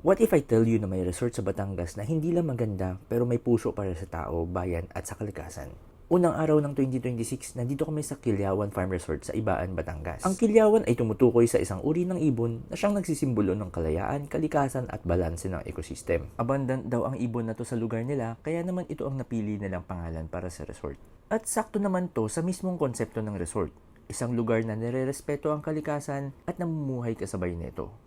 What if I tell you na may resort sa Batangas na hindi lang maganda pero may puso para sa tao, bayan at sa kalikasan? Unang araw ng 2026, nandito kami sa Quilyawan Farm Resort sa Ibaan, Batangas. Ang Quilyawan ay tumutukoy sa isang uri ng ibon na siyang nagsisimbolo ng kalayaan, kalikasan at balanse ng ecosystem. Abundant daw ang ibon na to sa lugar nila, kaya naman ito ang napili nilang pangalan para sa resort. At sakto naman to sa mismong konsepto ng resort. Isang lugar na nirerespeto ang kalikasan at namumuhay kasabay nito.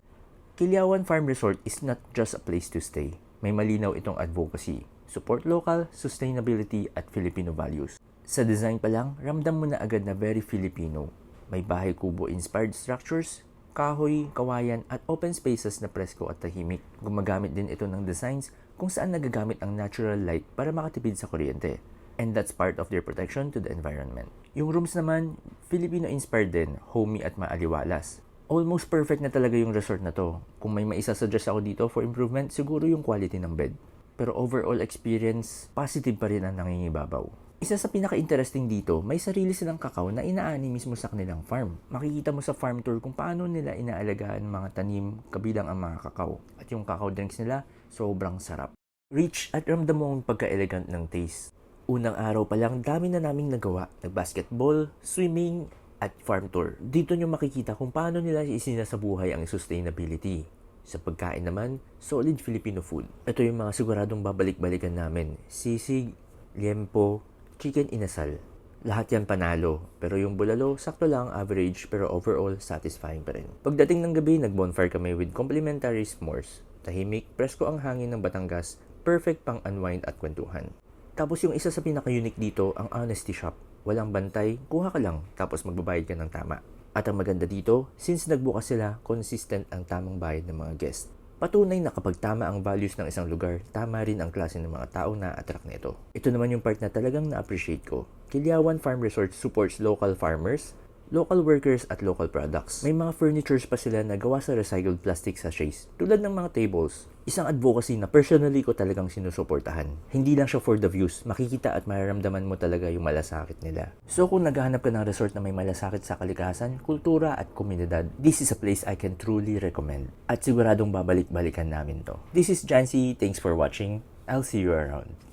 Quilyawan Farm Resort is not just a place to stay. May malinaw itong advocacy, support local, sustainability at Filipino values. Sa design pa lang, ramdam mo na agad na very Filipino. May bahay kubo-inspired structures, kahoy, kawayan at open spaces na presko at tahimik. Gumagamit din ito ng designs kung saan nagagamit ang natural light para makatipid sa kuryente. And that's part of their protection to the environment. Yung rooms naman, Filipino-inspired din, homey at maaliwalas. Almost perfect na talaga yung resort na to. Kung may maisasuggest ako dito for improvement, siguro yung quality ng bed. Pero overall experience, positive pa rin ang nangingibabaw. Isa sa pinaka-interesting dito, may sarili silang kakao na inaani mismo sa kanilang farm. Makikita mo sa farm tour kung paano nila inaalagaan ang mga tanim kabilang ang mga kakao. At yung kakao drinks nila, sobrang sarap. Rich at ramdam mo ang pagka-elegant ng taste. Unang araw pa lang, dami na naming nagawa. Nag-basketball, swimming, at farm tour. Dito nyo makikita kung paano nila isinasabuhay ang sustainability. Sa pagkain naman, solid Filipino food. Ito yung mga siguradong babalik-balikan namin. Sisig, liempo, chicken inasal. Lahat yan panalo. Pero yung bulalo, sakto lang, average, pero overall, satisfying pa rin. Pagdating ng gabi, nag-bonfire kami with complimentary s'mores. Tahimik, presko ang hangin ng Batangas, perfect pang unwind at kwentuhan. Tapos yung isa sa pinaka-unique dito, ang Honesty Shop. Walang bantay, kuha ka lang, tapos magbabayad ka ng tama. At ang maganda dito, since nagbukas sila, consistent ang tamang bayad ng mga guest. Patunay na kapag tama ang values ng isang lugar, tama rin ang klase ng mga tao na attract nito. Ito naman yung part na talagang na-appreciate ko. Quilyawan Farm Resort supports local farmers, local workers at local products. May mga furnitures pa sila na gawa sa recycled plastic sachets, tulad ng mga tables. Isang advocacy na personally ko talagang sinusuportahan. Hindi lang siya for the views, makikita at mararamdaman mo talaga yung malasakit nila. So kung naghahanap ka ng resort na may malasakit sa kalikasan, kultura at komunidad, this is a place I can truly recommend. At siguradong babalik-balikan namin to. This is Jancy, thanks for watching. I'll see you around.